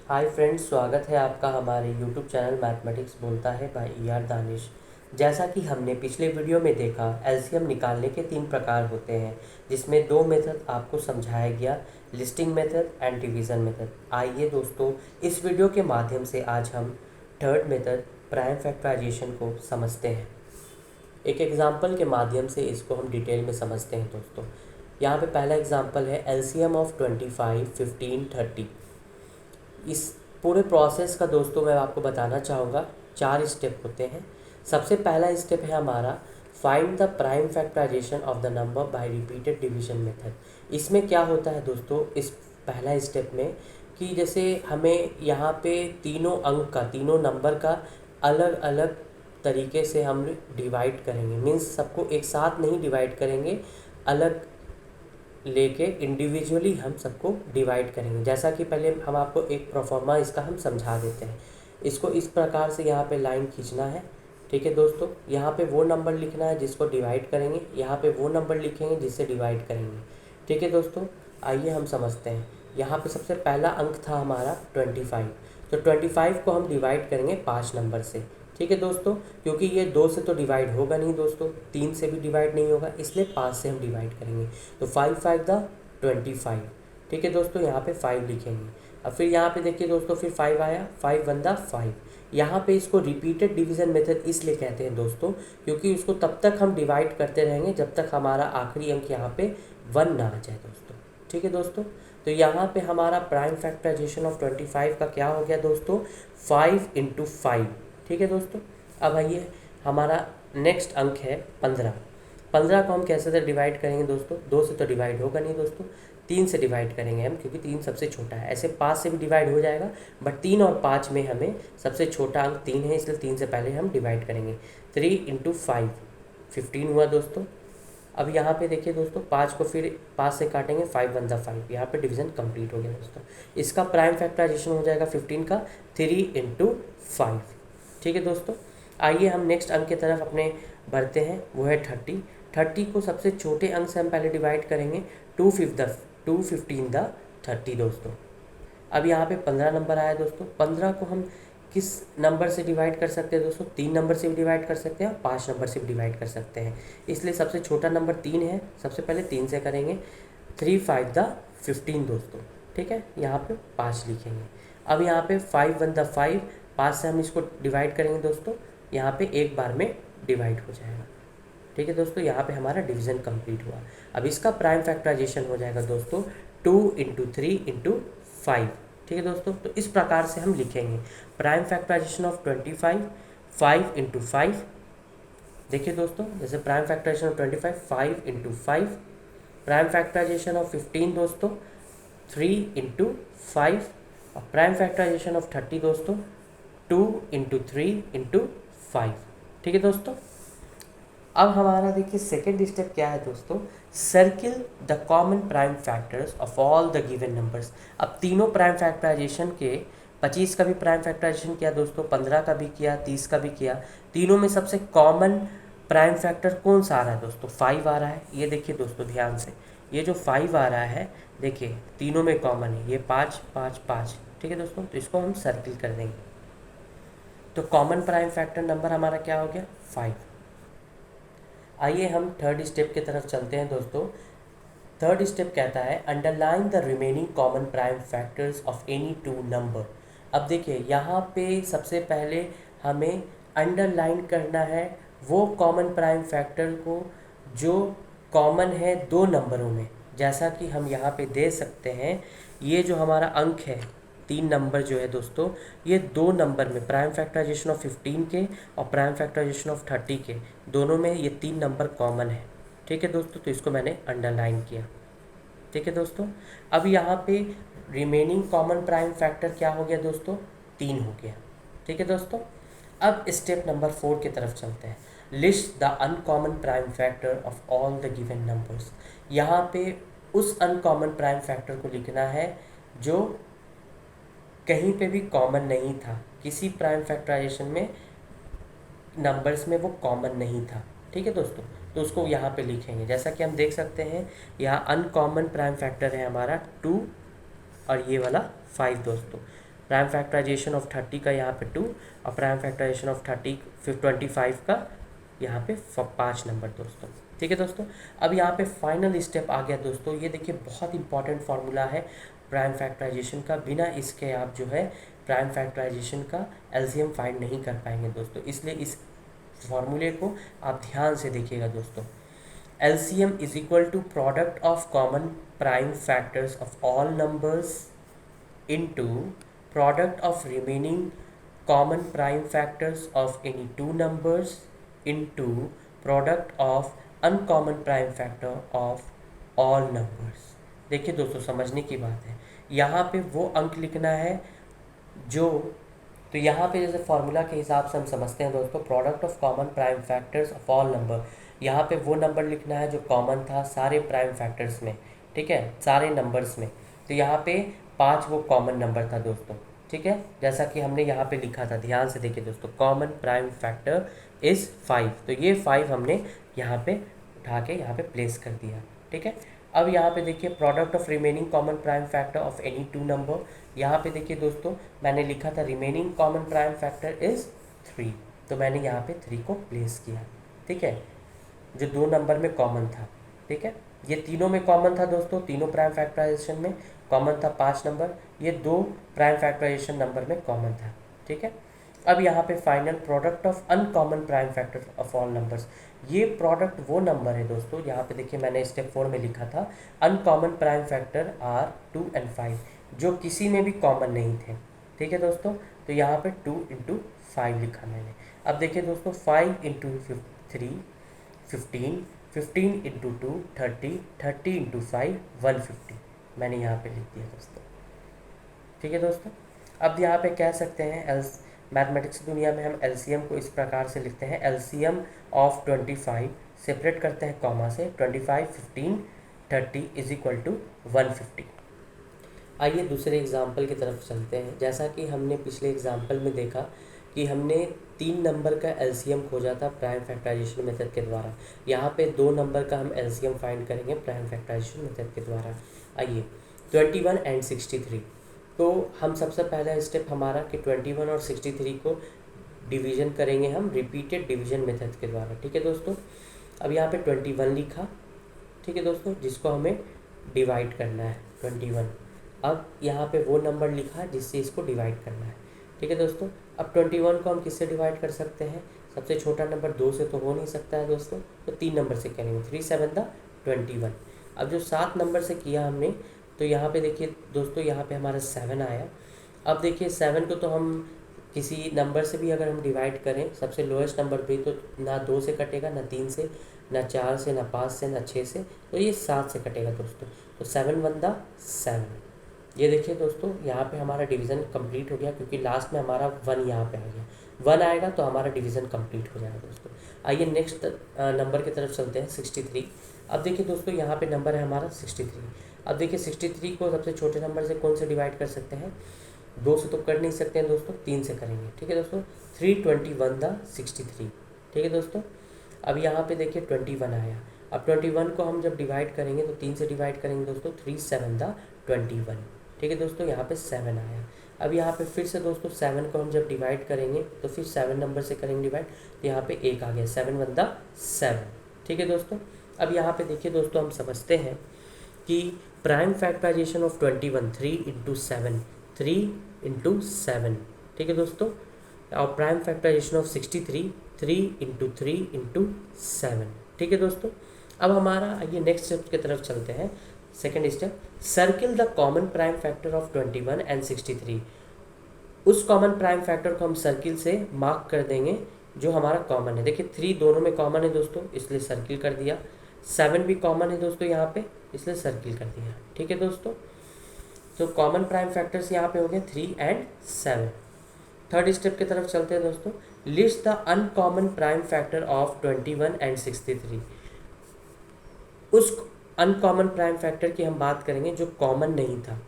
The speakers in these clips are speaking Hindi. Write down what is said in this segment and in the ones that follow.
हाय फ्रेंड्स, स्वागत है आपका हमारे यूट्यूब चैनल मैथमेटिक्स बोलता है बाय ER दानिश। जैसा कि हमने पिछले वीडियो में देखा, एलसीएम निकालने के 3 प्रकार होते हैं, जिसमें 2 मेथड आपको समझाया गया, listing method and division method. आइए दोस्तों, इस वीडियो के माध्यम से आज हम थर्ड मेथड प्राइम फैक्टराइजेशन को समझते हैं। एक एग्जाम्पल के माध्यम से इसको हम डिटेल में समझते हैं दोस्तों। यहाँ पे पहला एग्जाम्पल है एलसीएम ऑफ 25, 15, 30। इस पूरे प्रोसेस का दोस्तों मैं आपको बताना चाहूँगा, 4 स्टेप होते हैं। सबसे पहला स्टेप है हमारा find the prime factorisation of the number by repeated division method. इसमें क्या होता है दोस्तों, इस पहला स्टेप में कि जैसे हमें यहाँ पे तीनों नंबर का अलग अलग तरीके से हम डिवाइड करेंगे। मीन्स सबको एक साथ नहीं डिवाइड करेंगे, अलग लेके इंडिविजुअली हम सबको डिवाइड करेंगे। जैसा कि पहले हम आपको एक प्रोफॉर्मा इसका हम समझा देते हैं। इसको इस प्रकार से यहाँ पे लाइन खींचना है, ठीक है दोस्तों। यहाँ पे वो नंबर लिखना है जिसको डिवाइड करेंगे, यहाँ पे वो नंबर लिखेंगे जिससे डिवाइड करेंगे, ठीक है दोस्तों। आइए हम समझते हैं। यहाँ पे सबसे पहला अंक था हमारा 25, तो 25 को हम डिवाइड करेंगे 5 नंबर से, ठीक है दोस्तों। क्योंकि ये 2 से तो डिवाइड होगा नहीं दोस्तों, 3 से भी डिवाइड नहीं होगा, इसलिए 5 से हम डिवाइड करेंगे। तो 5 5 द 25, ठीक है दोस्तों। यहाँ पे 5 लिखेंगे। अब फिर यहाँ पे देखिए दोस्तों, फिर 5 आया, 5 1 द 5। यहाँ पे इसको रिपीटेड डिवीजन मेथड इसलिए कहते हैं दोस्तों, क्योंकि उसको तब तक हम डिवाइड करते रहेंगे जब तक हमारा आखिरी अंक यहाँ पे 1 ना आ जाए दोस्तों, ठीक है दोस्तों। तो यहाँ पे हमारा प्राइम फैक्टराइजेशन ऑफ 25 का क्या हो गया दोस्तों, 5 × 5, ठीक है दोस्तों। अब आइए, हमारा नेक्स्ट अंक है 15। 15 को हम कैसे डिवाइड करेंगे दोस्तों, 2 से तो डिवाइड होगा नहीं दोस्तों, 3 से डिवाइड करेंगे हम, क्योंकि 3 सबसे छोटा है। ऐसे 5 से भी डिवाइड हो जाएगा, बट 3 और 5 में हमें सबसे छोटा अंक 3 है, इसलिए 3 से पहले हम डिवाइड करेंगे। 3 × 5 15 हुआ दोस्तों। अब यहाँ पे देखिए दोस्तों, 5 को फिर 5 से काटेंगे, 5 1 द 5। यहाँ पे डिवीजन कंप्लीट हो गया दोस्तों। इसका प्राइम फैक्टराइजेशन हो जाएगा 15 का 3 × 5, ठीक है दोस्तों। आइए हम नेक्स्ट अंक की तरफ अपने बढ़ते हैं, वो है 30। 30 को सबसे छोटे अंक से हम पहले डिवाइड करेंगे, 2 15 द 30 दोस्तों। अब यहाँ पे 15 नंबर आया दोस्तों। 15 को हम किस नंबर से डिवाइड कर सकते हैं दोस्तों, 3 नंबर से भी डिवाइड कर सकते हैं और 5 नंबर से भी डिवाइड कर सकते हैं। इसलिए सबसे छोटा नंबर 3 है, सबसे पहले 3 से करेंगे। 3 5 द 15 दोस्तों, ठीक है। यहाँ पे 5 लिखेंगे। अब यहाँ पे 5 1 द 5, 5 से हम इसको डिवाइड करेंगे दोस्तों, यहाँ पे एक बार में डिवाइड हो जाएगा, ठीक है दोस्तों। यहाँ पे हमारा डिवीजन कंप्लीट हुआ। अब इसका प्राइम फैक्टराइजेशन हो जाएगा दोस्तों 2 × 3 × 5, ठीक है दोस्तों। तो इस प्रकार से हम लिखेंगे प्राइम फैक्टराइजेशन ऑफ 25, 5 × 5। देखिए दोस्तों, जैसे prime factorisation of 25, 5 × 5। Prime factorisation of 15 दोस्तों, 3 × 5। और प्राइम फैक्टराइजेशन ऑफ 30 दोस्तों, 2 × 3 × 5, ठीक है दोस्तों। अब हमारा देखिए सेकेंड स्टेप क्या है दोस्तों, circle the common prime factors of all the given numbers. अब तीनों प्राइम फैक्टराइजेशन के 25 का भी प्राइम फैक्टराइजेशन किया दोस्तों, 15 का भी किया, 30 का भी किया। तीनों में सबसे कॉमन प्राइम फैक्टर कौन सा आ रहा है दोस्तों, 5 आ रहा है। ये देखिए दोस्तों ध्यान से, ये जो 5 आ रहा है, देखिए तीनों में कॉमन है, ये 5 5 5, ठीक है दोस्तों। तो इसको हम सर्किल कर देंगे। तो कॉमन प्राइम फैक्टर नंबर हमारा क्या हो गया, 5। आइए हम थर्ड स्टेप की तरफ चलते हैं दोस्तों। थर्ड स्टेप कहता है underline the remaining common prime factors of any 2 number. अब देखिए यहाँ पे सबसे पहले हमें अंडरलाइन करना है वो कॉमन प्राइम फैक्टर को जो कॉमन है 2 नंबरों में। जैसा कि हम यहाँ पे दे सकते हैं, ये जो हमारा अंक है 3 नंबर जो है दोस्तों, ये 2 नंबर में प्राइम फैक्टराइजेशन ऑफ 15 के और प्राइम फैक्टराइजेशन ऑफ 30 के दोनों में ये 3 नंबर कॉमन है, ठीक है दोस्तों। तो इसको मैंने अंडरलाइन किया, ठीक है दोस्तों। अब यहाँ पे रिमेनिंग कॉमन प्राइम फैक्टर क्या हो गया दोस्तों, 3 हो गया, ठीक है दोस्तों। अब स्टेप नंबर 4 की तरफ चलते हैं, list the uncommon prime factor of all the given numbers. यहाँ पे उस अनकॉमन प्राइम फैक्टर को लिखना है जो कहीं पे भी कॉमन नहीं था, किसी प्राइम फैक्टराइजेशन में नंबर्स में वो कॉमन नहीं था, ठीक है दोस्तों। तो उसको यहाँ पे लिखेंगे। जैसा कि हम देख सकते हैं, यहाँ अनकॉमन प्राइम फैक्टर है हमारा 2 और ये वाला 5 दोस्तों। प्राइम फैक्टराइजेशन ऑफ 30 का यहाँ पे 2 और प्राइम फैक्टराइजेशन ऑफ 25 का यहाँ पे 5 नंबर दोस्तों। ठीक है दोस्तों, अब यहाँ पे फाइनल स्टेप आ गया दोस्तों। ये देखिए बहुत इंपॉर्टेंट फार्मूला है प्राइम फैक्टराइजेशन का, बिना इसके आप जो है प्राइम फैक्टराइजेशन का एलसीएम फाइंड नहीं कर पाएंगे दोस्तों। इसलिए इस फार्मूले को आप ध्यान से देखिएगा दोस्तों। LCM is equal to product of common prime factors of all numbers into product of remaining common prime factors of any two numbers into product of uncommon prime factor of all numbers। देखिए दोस्तों, समझने की बात है, यहाँ पे वो अंक लिखना है जो, तो यहाँ पे जैसे फॉर्मूला के हिसाब से हम समझते हैं दोस्तों, product of common prime factors of all number, यहाँ पे वो नंबर लिखना है जो कॉमन था सारे प्राइम फैक्टर्स में, ठीक है, सारे नंबर्स में। तो यहाँ पे 5 वो कॉमन नंबर था दोस्तों, ठीक है, जैसा कि हमने यहाँ पे लिखा था, ध्यान से देखिए दोस्तों, कॉमन प्राइम फैक्टर इज़ 5। तो ये 5 हमने यहाँ पे उठा के यहाँ पे प्लेस कर दिया, ठीक है। अब यहाँ पे देखिए product of remaining common prime factor of any to number, यहाँ पे देखिए दोस्तों मैंने लिखा था remaining common prime factor is 3, तो मैंने यहाँ पे 3 को प्लेस किया, ठीक है, जो 2 नंबर में कॉमन था, ठीक है। ये तीनों में कॉमन था दोस्तों, तीनों प्राइम फैक्टराइजेशन में कॉमन था 5 नंबर, ये 2 प्राइम फैक्टराइजेशन नंबर में कॉमन था, ठीक है। अब यहाँ पे final product of uncommon prime factor of all numbers, ये प्रोडक्ट वो नंबर है दोस्तों, यहाँ पे देखिए मैंने स्टेप 4 में लिखा था uncommon prime factor are 2 and 5, जो किसी में भी कॉमन नहीं थे, ठीक है दोस्तों। तो यहाँ पे 2 इंटू 5 लिखा मैंने। अब देखिए दोस्तों 5 इंटू 3 15, 15 इंटू 2 30, 30 इंटू 5 150, मैंने यहाँ पे लिख दिया दोस्तों, ठीक है दोस्तों। अब यहाँ पे कह सकते हैं मैथमेटिक्स की दुनिया में हम एलसीएम को इस प्रकार से लिखते हैं, एलसीएम ऑफ 25 सेपरेट करते हैं कॉमा से, 25 15 30 इज इक्वल टू 150। आइए दूसरे एग्जाम्पल की तरफ चलते हैं। जैसा कि हमने पिछले एग्जाम्पल में देखा कि हमने 3 नंबर का एलसीएम खोजा था प्राइम फैक्टराइजेशन मेथड के द्वारा, यहाँ पे 2 नंबर का हम एलसीएम फाइंड करेंगे प्राइम फैक्टराइजेशन मेथड के द्वारा। आइए 21 एंड 63, तो हम सबसे पहला स्टेप हमारा कि 21 और 63 को डिवीज़न करेंगे हम रिपीटेड डिवीज़न मेथड के द्वारा, ठीक है दोस्तों। अब यहाँ पे 21 लिखा, ठीक है दोस्तों, जिसको हमें डिवाइड करना है 21। अब यहाँ पे वो नंबर लिखा जिससे इसको डिवाइड करना है, ठीक है दोस्तों। अब 21 को हम किससे डिवाइड कर सकते हैं, सबसे छोटा नंबर 2 से तो हो नहीं सकता है दोस्तों, तो 3 नंबर से करेंगे, 3 7 21। अब जो 7 नंबर से किया हमने, तो यहाँ पे देखिए दोस्तों, यहाँ पे हमारा 7 आया। अब देखिए 7 को तो हम किसी नंबर से भी अगर हम डिवाइड करें, सबसे लोएस्ट नंबर भी, तो ना 2 से कटेगा, ना 3 से, ना 4 से, ना 5 से, ना 6 से, तो ये 7 से कटेगा दोस्तों। तो 7 1 7, ये देखिए दोस्तों यहाँ पे हमारा डिवीज़न कंप्लीट हो गया, क्योंकि लास्ट में हमारा 1 यहाँ पे आ गया, 1 आएगा तो हमारा डिवीज़न कंप्लीट हो जाएगा दोस्तों। आइए नेक्स्ट नंबर की तरफ चलते हैं 63। अब देखिए दोस्तों यहाँ पे नंबर है हमारा 63। अब देखिए 63 को सबसे छोटे नंबर से कौन से डिवाइड कर सकते हैं, 2 से तो कर नहीं सकते हैं दोस्तों, 3 से करेंगे, ठीक है दोस्तों। 321 63, ठीक है दोस्तों। अब यहाँ पे देखिए 21 आया। अब 21 को हम जब डिवाइड करेंगे तो 3 से डिवाइड करेंगे दोस्तों, 3 7 21, ठीक है दोस्तों, यहाँ पे 7 आया। अब यहाँ पे फिर से दोस्तों 7 को हम जब डिवाइड करेंगे तो फिर 7 नंबर से करेंगे डिवाइड, तो यहाँ पे 1 आ गया, 7 1 7, ठीक है दोस्तों। अब यहाँ पे देखिए दोस्तों हम समझते हैं कि prime factorisation of 21 3 into 7, 3 into 7, ठीक है दोस्तों। और prime factorisation of 63 3 into 3 into 7, ठीक है दोस्तों। अब हमारा आइए नेक्स्ट स्टेप की तरफ चलते हैं। Second step, circle the common prime factor of 21 and 63। उस कॉमन प्राइम फैक्टर को हम सर्किल से मार्क कर देंगे जो हमारा कॉमन है। देखिए 3 दोनों में कॉमन है दोस्तों, इसलिए सर्किल कर दिया। 7 भी कॉमन है दोस्तों यहाँ पे, इसलिए सर्किल कर दिया, ठीक है दोस्तों। तो कॉमन प्राइम फैक्टर्स यहाँ पे हो गए 3 एंड 7। थर्ड स्टेप की तरफ चलते हैं दोस्तों, list the uncommon prime factor of 21 and 63। उस अनकॉमन प्राइम फैक्टर की हम बात करेंगे जो कॉमन नहीं था।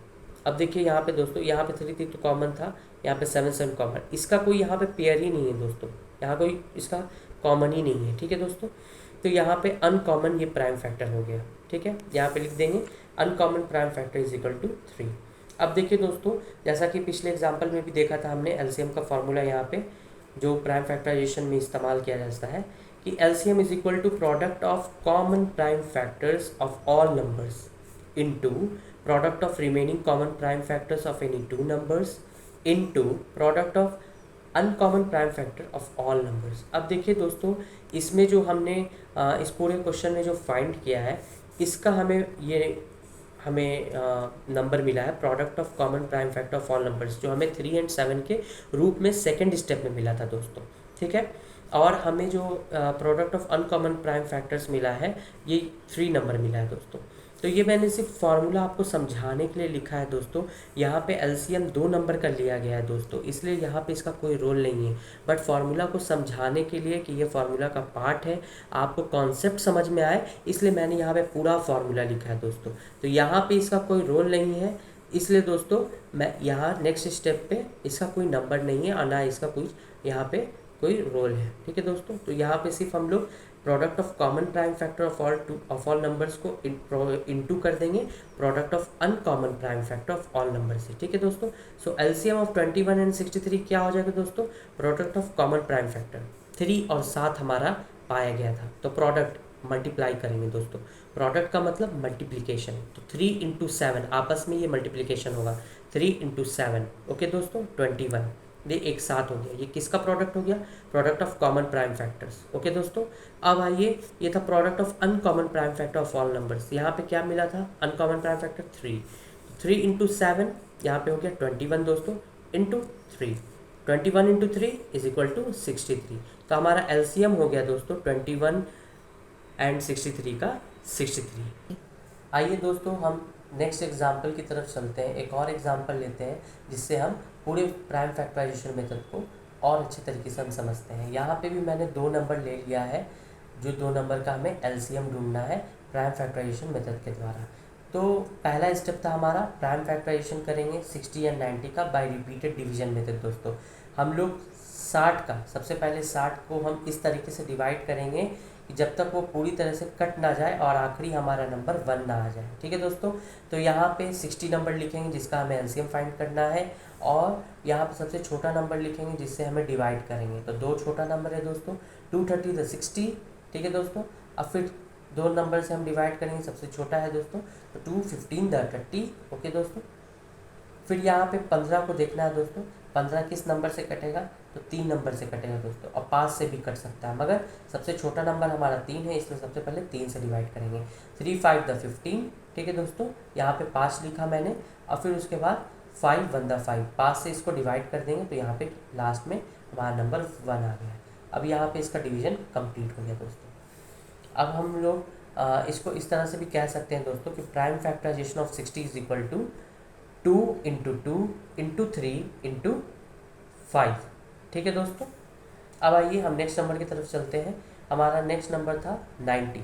अब देखिए यहाँ पे दोस्तों, यहाँ पे 3 3 तो कॉमन था, यहाँ पे 7 7 कॉमन, इसका कोई यहाँ पे पेयर ही नहीं है दोस्तों, यहाँ कोई इसका कॉमन ही नहीं है, ठीक है दोस्तों। तो यहाँ पे अनकॉमन ये प्राइम फैक्टर हो गया, ठीक है, यहाँ पे लिख देंगे uncommon prime factor is equal to 3। अब देखिए दोस्तों, जैसा कि पिछले एग्जाम्पल में भी देखा था हमने, एलसीएम का फॉर्मूला यहाँ पे जो प्राइम फैक्टराइजेशन में इस्तेमाल किया जाता है कि LCM is equal to product of common prime factors of all numbers into product of remaining common prime factors of any two numbers into product of uncommon prime factor of all numbers. अब देखिए दोस्तों, इसमें जो हमने इस पूरे क्वेश्चन में जो फाइंड किया है, इसका हमें नंबर मिला है product of common prime factor of all numbers, जो हमें 3 और 7 के रूप में सेकंड स्टेप में मिला था दोस्तों, ठीक है। और हमें जो product of uncommon prime factors मिला है, ये 3 नंबर मिला है दोस्तों। तो ये मैंने सिर्फ फार्मूला आपको समझाने के लिए लिखा है दोस्तों। यहाँ पे एलसीएम 2 नंबर का लिया गया है दोस्तों, इसलिए यहाँ पे इसका कोई रोल नहीं है, बट फार्मूला को समझाने के लिए कि ये फार्मूला का पार्ट है, आपको कॉन्सेप्ट समझ में आए, इसलिए मैंने यहाँ पे पूरा फार्मूला लिखा है दोस्तों। तो यहाँ पे इसका कोई रोल नहीं है, इसलिए दोस्तों मैं यहाँ नेक्स्ट स्टेप पे इसका कोई नंबर नहीं है और ना इसका कोई यहाँ पे कोई रोल है, ठीक है दोस्तों। तो यहाँ पे सिर्फ हम लोग product of common prime factor of all numbers को इनटू कर देंगे product of uncommon prime factor of all number से, ठीक है दोस्तों। सो एलसीएम ऑफ 21 एंड 63 क्या हो जाएगा दोस्तों, product of common prime factor 3 और 7 हमारा पाया गया था, तो प्रोडक्ट मल्टीप्लाई करेंगे दोस्तों, प्रोडक्ट का मतलब मल्टीप्लिकेशन, तो 3 इंटू 7 आपस में ये मल्टीप्लिकेशन होगा, 3 इंटू 7, ओके दोस्तों 21, ये एक साथ हो गया। ये किसका प्रोडक्ट हो गया, product of common prime factors, okay दोस्तों। अब आइए, ये था product of uncommon prime factor of all numbers, यहाँ पे क्या मिला था, अनकॉमन प्राइम फैक्टर 3, 3 इंटू 7 यहाँ पे हो गया 21 दोस्तों, into 3, 21 into 3 is equal to 63। तो हमारा एलसीएम हो गया दोस्तों 21 एंड 63 का 63। आइए दोस्तों, हम नेक्स्ट एग्जाम्पल की तरफ चलते हैं, एक और एग्जाम्पल लेते हैं जिससे हम पूरे प्राइम फैक्टराइजेशन मेथड को और अच्छे तरीके से हम समझते हैं। यहाँ पे भी मैंने 2 नंबर ले लिया है, जो 2 नंबर का हमें एलसीएम ढूंढना है प्राइम फैक्टराइजेशन मेथड के द्वारा। तो पहला स्टेप था हमारा, प्राइम फैक्टराइजेशन करेंगे 60 एंड 90 का बाय रिपीटेड डिवीजन मेथड दोस्तों। हम लोग 60 का, सबसे पहले 60 को हम इस तरीके से डिवाइड करेंगे कि जब तक वो पूरी तरह से कट ना जाए और आखिरी हमारा नंबर 1 ना आ जाए, ठीक है दोस्तों। तो यहाँ पे 60 नंबर लिखेंगे जिसका हमें एलसीएम फाइंड करना है, और यहाँ पे सबसे छोटा नंबर लिखेंगे जिससे हमें डिवाइड करेंगे। तो 2 छोटा नंबर है दोस्तों, 230 द 60, ठीक है दोस्तों। अब फिर 2 नंबर से हम डिवाइड करेंगे, सबसे छोटा है दोस्तों, तो 215 द 30, ओके दोस्तों। फिर यहाँ पे 15 को देखना है दोस्तों, 15 किस नंबर से कटेगा, तो 3 नंबर से कटेगा दोस्तों, और 5 से भी कट सकता है, मगर सबसे छोटा नंबर हमारा 3 है, इसलिए सबसे पहले 3 से डिवाइड करेंगे। 3 5 द 15, ठीक है दोस्तों। यहाँ पे 5 लिखा मैंने, और फिर उसके बाद 5 1 द 5, 5 से इसको डिवाइड कर देंगे, तो यहाँ पे लास्ट में हमारा नंबर 1 आ गया। अब यहाँ पे इसका डिवीजन कंप्लीट हो गया दोस्तों। अब हम लोग इसको इस तरह से भी कह सकते हैं दोस्तों कि prime factorisation of 60 is equal to 2 into 2 into 3 into 5, ठीक है दोस्तों। अब आइए हम नेक्स्ट नंबर की तरफ चलते हैं। हमारा नेक्स्ट नंबर था 90।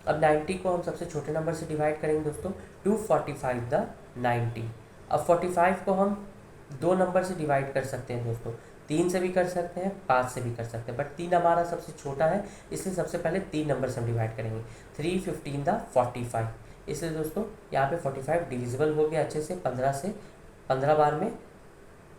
अब 90 को हम सबसे छोटे नंबर से डिवाइड करेंगे दोस्तों, 245 द 90। अब 45 को हम 2 नंबर से डिवाइड कर सकते हैं दोस्तों, 3 से भी कर सकते हैं, 5 से भी कर सकते हैं, बट 3 हमारा सबसे छोटा है, इसलिए सबसे पहले 3 नंबर से हम डिवाइड करेंगे। 3 15 द 45, इसलिए दोस्तों यहाँ पे 45 डिविजिबल हो गया अच्छे से, 15 बार में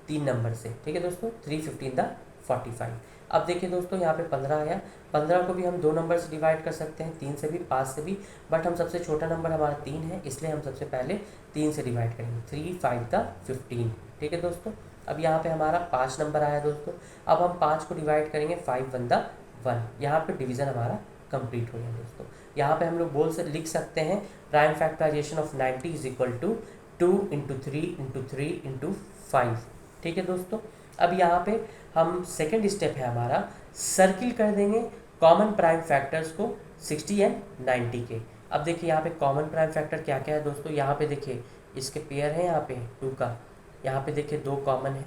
3 नंबर से, ठीक है दोस्तों। 3 15 द 45। अब देखिए दोस्तों, यहाँ पे 15 आया, 15 को भी हम 2 नंबर से डिवाइड कर सकते हैं, 3 से भी, 5 से भी, बट हम सबसे छोटा नंबर हमारा 3 है, इसलिए हम सबसे पहले 3 से डिवाइड करेंगे। 3 5 द 15, ठीक है दोस्तों। अब यहाँ पे हमारा 5 नंबर आया दोस्तों। अब हम 5 को डिवाइड करेंगे, 5 1 द 1, यहाँ पे डिवीज़न हमारा कंप्लीट हो गया दोस्तों। यहाँ पे हम लोग लिख सकते हैं prime factorisation of 90 is equal to 2 into 3 into 3 into 5, ठीक है दोस्तों। अब यहाँ पे हम सेकेंड स्टेप है हमारा, सर्किल कर देंगे कॉमन प्राइम फैक्टर्स को 60 एंड 90 के। अब देखिए यहाँ पे कॉमन प्राइम फैक्टर क्या क्या है दोस्तों, यहाँ पे देखिए इसके पेयर है, यहाँ पे 2 का, यहाँ पे देखिए 2 कॉमन है,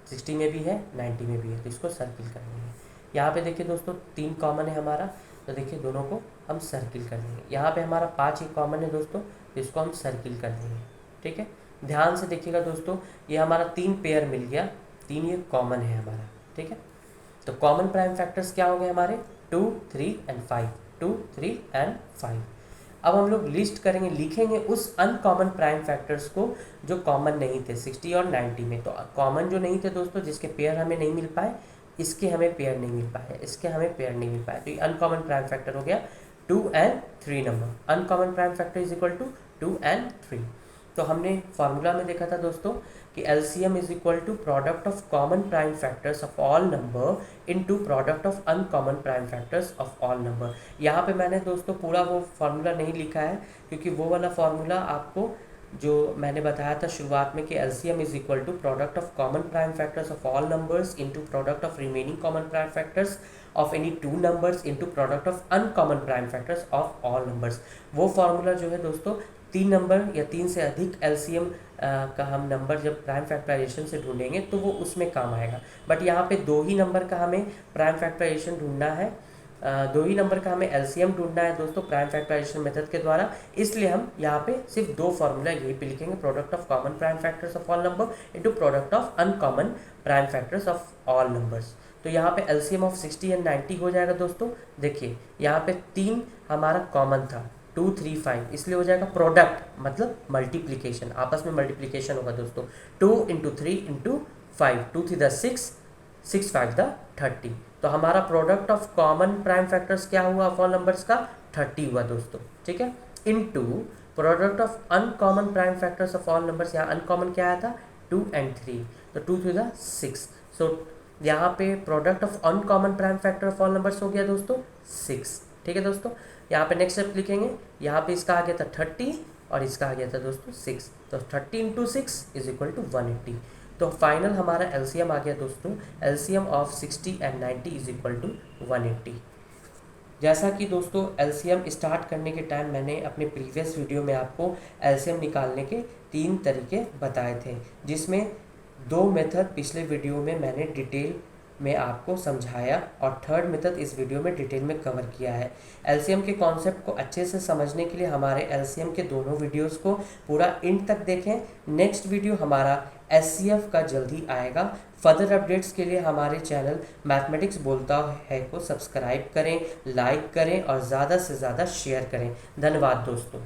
60 में भी है 90 में भी है, तो इसको सर्किल कर देंगे। यहाँ पे देखिए दोस्तों 3 कॉमन है हमारा, तो देखिए दोनों को हम सर्किल कर देंगे। यहाँ पे हमारा 5 ही कॉमन है दोस्तों, तो इसको हम सर्किल कर देंगे, ठीक है। ध्यान से देखिएगा दोस्तों, ये हमारा 3 पेयर मिल गया, 3 ये कॉमन है हमारा, ठीक है। तो कॉमन प्राइम फैक्टर्स क्या हो गए हमारे, 2 3 एंड 5, 2 3 एंड 5। अब हम लोग लिस्ट करेंगे, लिखेंगे उस अनकॉमन प्राइम फैक्टर्स को जो कॉमन नहीं थे 60 और 90 में। तो कॉमन जो नहीं थे दोस्तों, जिसके पेयर हमें नहीं मिल पाए, इसके हमें पेयर नहीं मिल पाए, इसके हमें पेयर नहीं मिल पाए, तो ये अनकॉमन प्राइम फैक्टर हो गया 2 and 3 number. Uncommon prime factor is equal to 2 and 3। तो हमने फॉर्मूला में देखा था दोस्तों कि LCM is equal to product of common prime factors of all number into product of uncommon prime factors of all number. यहाँ पे मैंने दोस्तों पूरा वो फार्मूला नहीं लिखा है, क्योंकि वो वाला फार्मूला आपको जो मैंने बताया था शुरुआत में कि LCM is equal to product of common prime factors of all numbers into product of remaining common prime factors of any two numbers into product of uncommon prime factors of all numbers. वो फार्मूला जो है दोस्तों 3 नंबर या 3 से अधिक LCM का हम नंबर जब प्राइम फैक्टराइजेशन से ढूंढेंगे तो वो उसमें काम आएगा। बट यहाँ पे 2 ही नंबर का हमें प्राइम फैक्टराइजेशन ढूंढना है, 2 ही नंबर का हमें LCM ढूंढना है दोस्तों प्राइम फैक्टराइजेशन मेथड के द्वारा। इसलिए हम यहाँ पे सिर्फ 2 फार्मूला यही पे लिखेंगे, product of common prime factors of all number into product of uncommon prime factors of all numbers. तो यहाँ पे LCM ऑफ 60 एंड 90 हो जाएगा दोस्तों। देखिए यहाँ पे 3 हमारा कॉमन था, 2 3 5, इसलिए हो जाएगा प्रोडक्ट मतलब मल्टीप्लीकेशन, आपस में मल्टीप्लीकेशन होगा दोस्तों। 2 इंटू 3 इंटू 5, 2 3 द 6, 6 5 द 30। तो हमारा product of common prime factors क्या हुआ ऑफ ऑल नंबर्स का 30 हुआ दोस्तों, ठीक है। Into product of uncommon prime factors of all numbers, यहाँ अनकॉमन क्या आया था 2 and 3, तो 2 3 द 6। सो यहाँ पे product of uncommon prime factor of all numbers हो गया दोस्तों 6, ठीक है दोस्तों। यहाँ पे नेक्स्ट स्टेप लिखेंगे, यहाँ पे इसका आ गया था 30 और इसका आ गया था दोस्तों 6, तो 30 इंटू 6 इज इक्वल टू 180। तो फाइनल हमारा LCM आ गया दोस्तों, LCM of 60 and 90 is equal to 180। जैसा कि दोस्तों LCM स्टार्ट करने के टाइम मैंने अपने प्रीवियस वीडियो में आपको LCM निकालने के 3 तरीके बताए थे, जिसमें 2 मेथड पिछले वीडियो में मैंने डिटेल में आपको समझाया और 3rd मेथड इस वीडियो में डिटेल में कवर किया है। LCM के कॉन्सेप्ट को अच्छे से समझने के लिए हमारे LCM के दोनों वीडियोस को पूरा एंड तक देखें। नेक्स्ट वीडियो हमारा SCF का जल्दी आएगा। फर्दर अपडेट्स के लिए हमारे चैनल मैथमेटिक्स बोलता है को सब्सक्राइब करें, लाइक करें और ज़्यादा से ज़्यादा शेयर करें। धन्यवाद दोस्तों।